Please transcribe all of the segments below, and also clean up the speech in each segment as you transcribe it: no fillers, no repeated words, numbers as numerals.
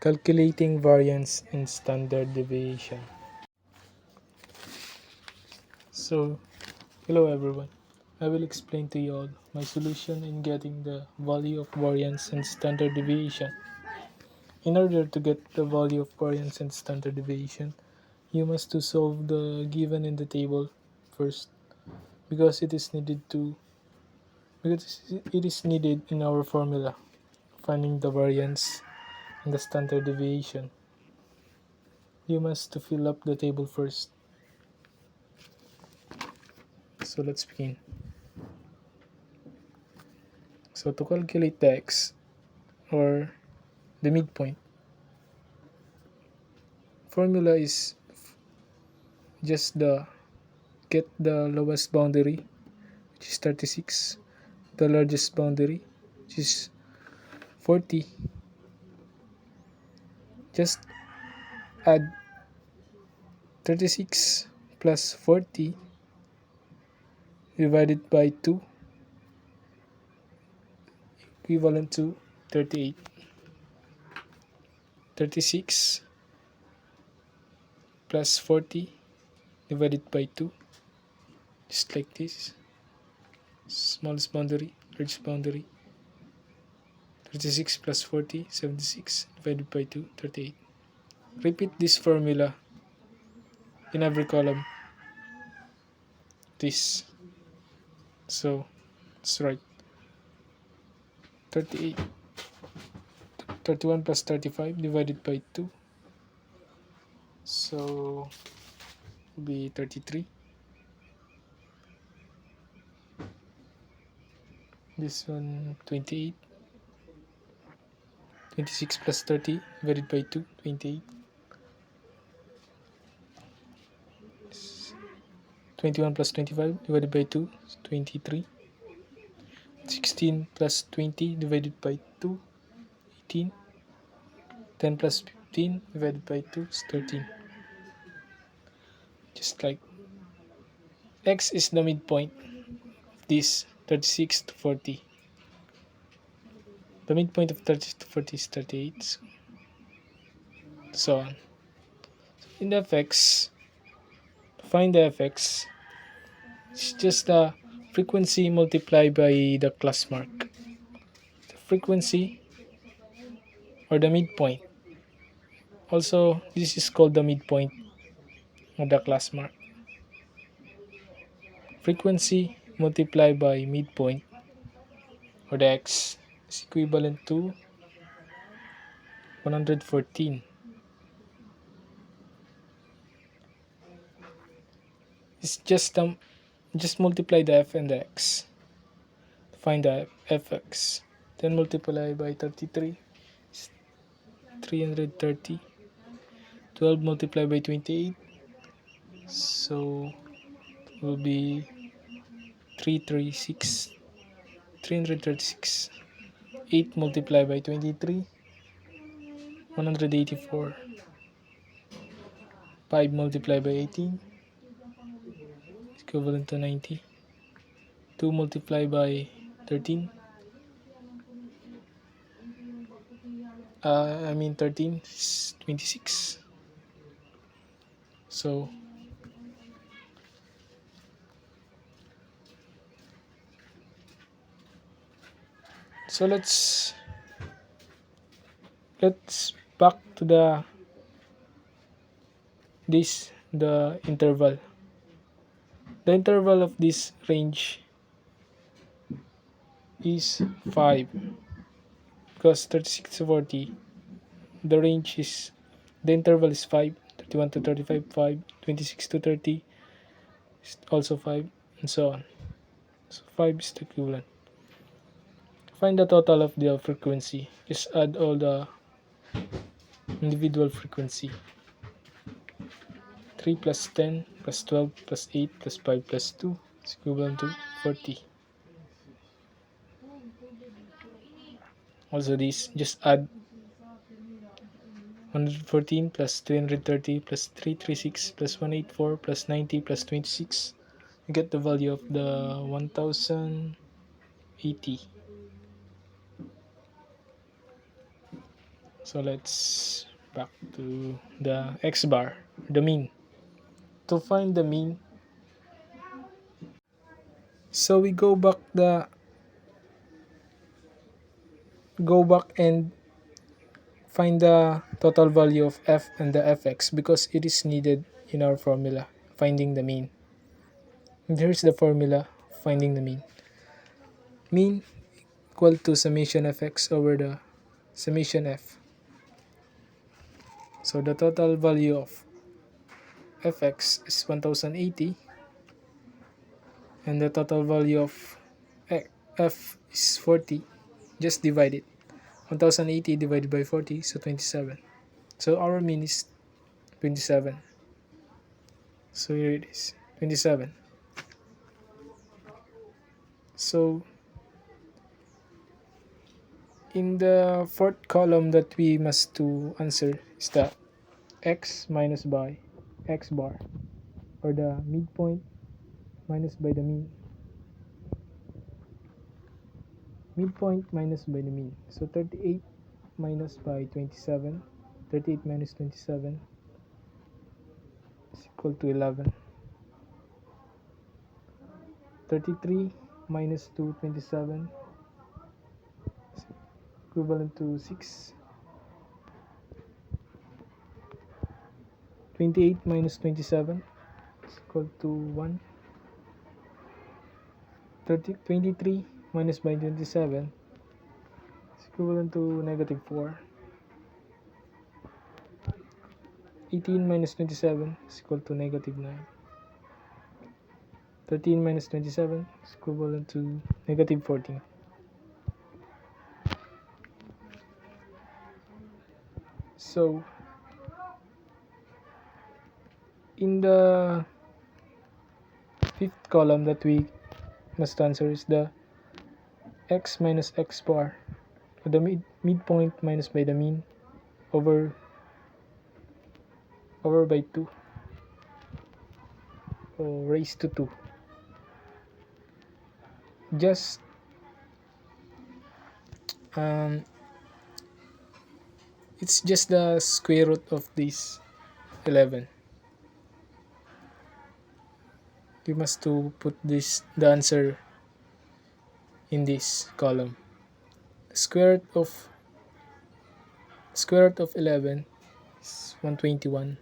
Calculating variance and standard deviation. So, hello everyone. I will explain to you all my solution in getting the value of variance and standard deviation. In order to get the value of variance and standard deviation, you must to solve the given in the table first because it is needed in our formula finding the variance and the standard deviation. You must to fill up the table first. So let's begin. So to calculate the x or the midpoint, formula is just get the lowest boundary, which is 36, the largest boundary, which is 40. Just add 36 plus 40 divided by 2 equivalent to 38. 36 plus 40 divided by 2, just like this. Smallest boundary, largest boundary. 36 plus 40, 76 divided by 2, 38. Repeat this formula in every column. This. So, that's right. 38. 31 plus 35 divided by 2. So, be 33. This one, 28. 26 plus 30 divided by 2, 28. 21 plus 25 divided by 2, 23. 16 plus 20 divided by 2, 18. 10 plus 15 divided by 2 is 13. Just like x is the midpoint of this 36 to 40. The midpoint of 30 to 40 is 38. So on. In the fx, to find the fx, it's just the frequency multiplied by the class mark. The frequency or the midpoint. Also, this is called the midpoint of the class mark. Frequency multiplied by midpoint or the x is equivalent to 114. It's just multiply the f and the x to find the fx. Then multiply by 33 is 330. 12 multiplied by 28, so it will be 336. 336. 8 multiplied by 23, 184. 5 multiplied by 18 is equivalent to 90. 2 multiplied by 13, 13 is 26. So let's back to the interval. The interval of this range is 5 because 36 to 40, the interval is 5. 31 to 35, 5. 26 to 30 is also 5, and so on. So 5 is the equivalent. Find the total of the frequency. Just add all the individual frequency. 3 plus 10 plus 12 plus 8 plus 5 plus 2 is equivalent to 40. Also this, just add 114 plus 330 plus 336 plus 184 plus 90 plus 26. You get the value of the 1080. So let's back to the x bar, the mean. To find the mean, so we go back and find the total value of f and the fx because it is needed in our formula finding the mean. And here's the formula finding the mean. Mean equal to summation fx over the summation f. So the total value of fx is 1080 and the total value of f is 40. Just divide it. 1080 divided by 40, so 27. So our mean is 27. So here it is, 27. So in the fourth column that we must to answer is the x minus by x bar, or the midpoint minus by the mean. Midpoint minus by the mean. So 38 minus by 27. 38 minus 27 is equal to 11. 33 minus 227 is equivalent to 6. 28 minus 27 is equal to 1. 23 minus by 27 is equivalent to negative 4. 18 minus 27 is equal to negative 9. 13 minus 27 is equivalent to negative 14. So in the fifth column that we must answer is the x minus x bar, or the midpoint minus by the mean over by 2, or raised to 2. Just it's just the square root of this 11. We must to put the answer in this column. The square root of 11 is 121.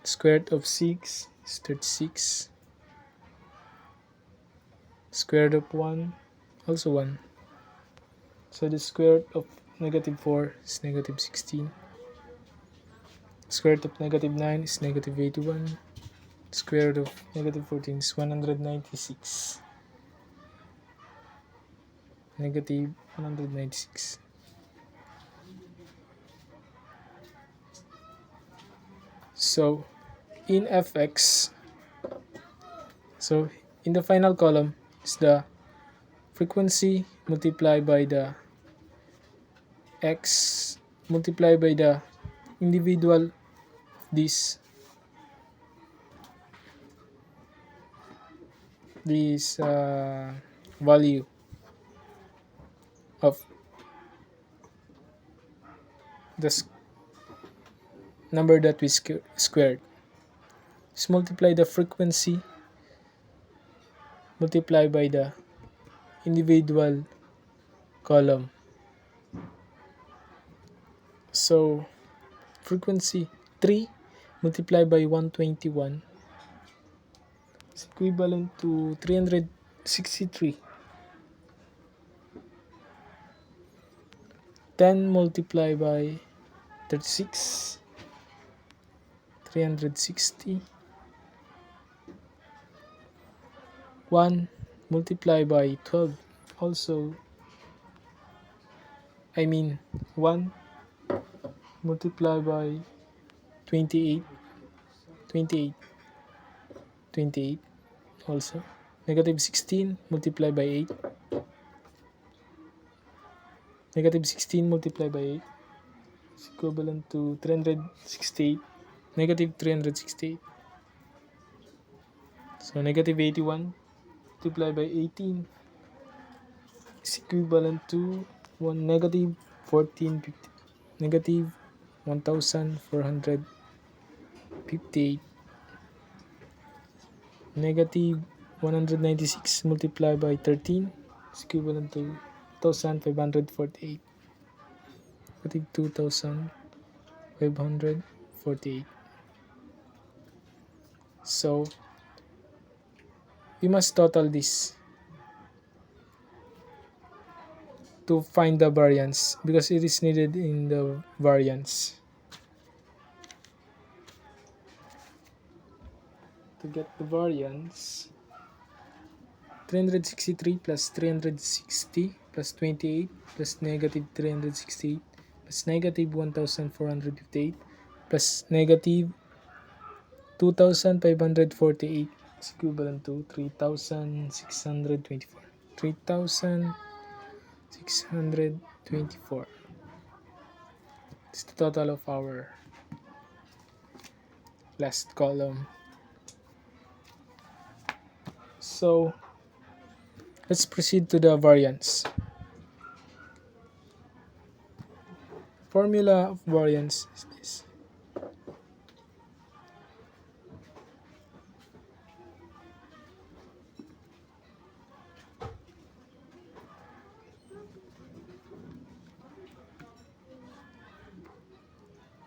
The square root of 6 is 36. The square root of 1 also 1. So the square root of negative 4 is negative 16. The square root of negative 9 is negative 81. The square root of negative 14 is 196. Negative 196. So in fx, so in the final column is the frequency multiplied by the x multiplied by the individual of this value of the number that we squared. Just multiply the frequency multiplied by the individual column. So frequency 3 multiplied by 121 is equivalent to 363. 10 multiplied by 36, 360. 1 multiplied by 12 also, 1 multiplied by 28, 28 also. Negative 16 multiplied by 8. Negative 16 multiplied by 8 is equivalent to 368. Negative 368. So negative 81 multiplied by 18 is equivalent to negative 1450. negative 1458, negative 196 multiplied by 13 is equivalent to 2548, negative 2548. So we must total this to find the variance because it is needed in the variance. To get the variance, 363 plus 360 plus 28 plus negative 368 plus negative 1458 plus negative 2548 is equivalent to 3624. 3624 is the total of our last column. So let's proceed to the variance. Formula of variance is this.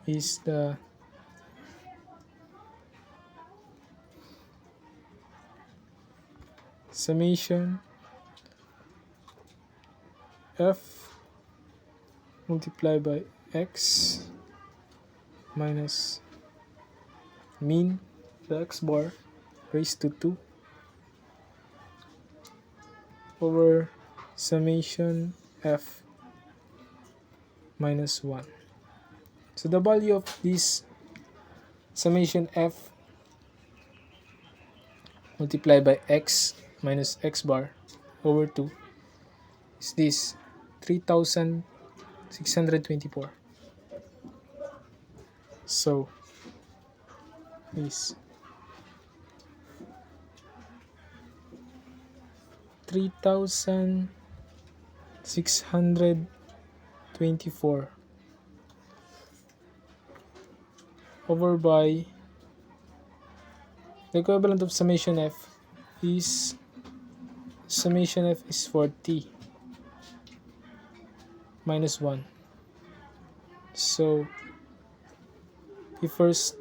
Is the summation f multiplied by x minus mean the x bar raised to 2 over summation f minus 1. So the value of this summation f multiplied by x minus x bar over 2 is this 3624. So is 3624 over by the equivalent of summation f is 40 minus 1. So we first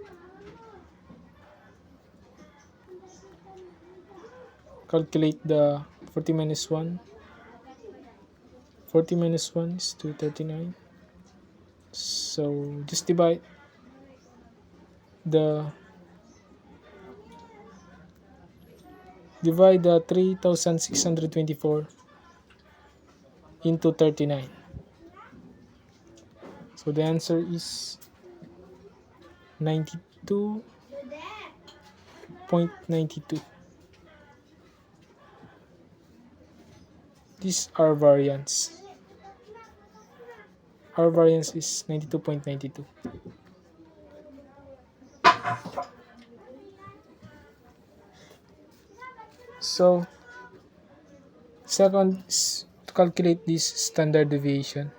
calculate the 40 minus 1. 40 minus 1 is 239. So just divide the 3624 into 39. So the answer is 92.92. This our variance. Our variance is 92.92. So second is to calculate this standard deviation.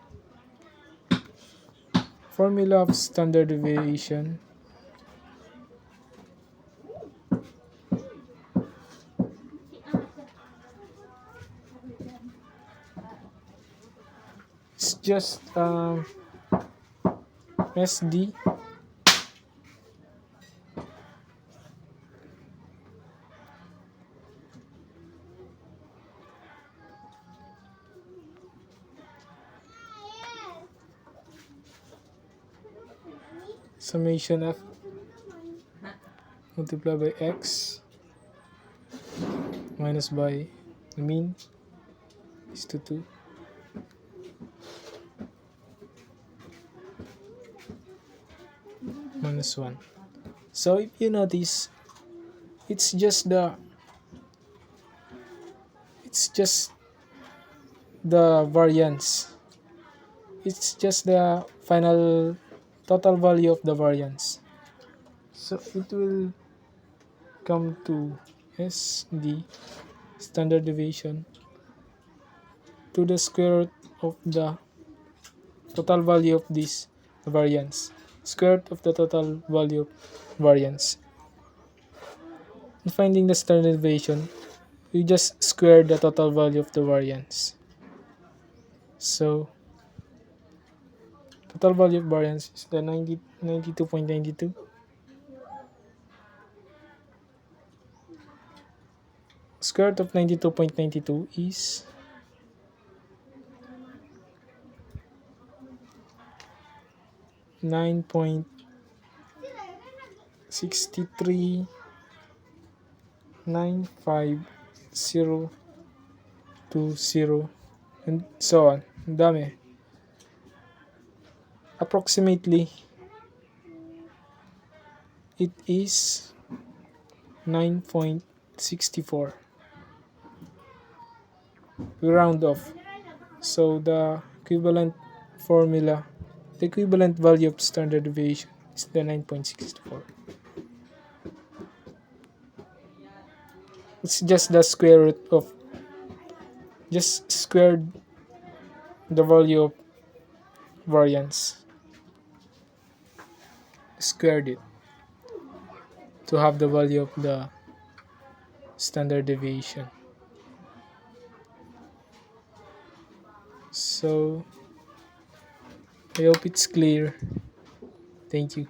Formula of standard deviation is just SD summation f multiplied by x minus by the mean is to 2 minus 1. So if you notice, it's just the variance. It's just the final total value of the variance. So it will come to SD standard deviation to the square root of the total value of this variance. Square root of the total value of variance. In finding the standard deviation, you just square the total value of the variance. So total value of variance is the 92.92. Square root of 92.92 is 9.6395020 and so on. Ang dami. Approximately, it is 9.64. We round off. So the equivalent value of standard deviation is the 9.64. It's just the square root of, just squared the value of variance. Squared it to have the value of the standard deviation. So I hope it's clear. Thank you.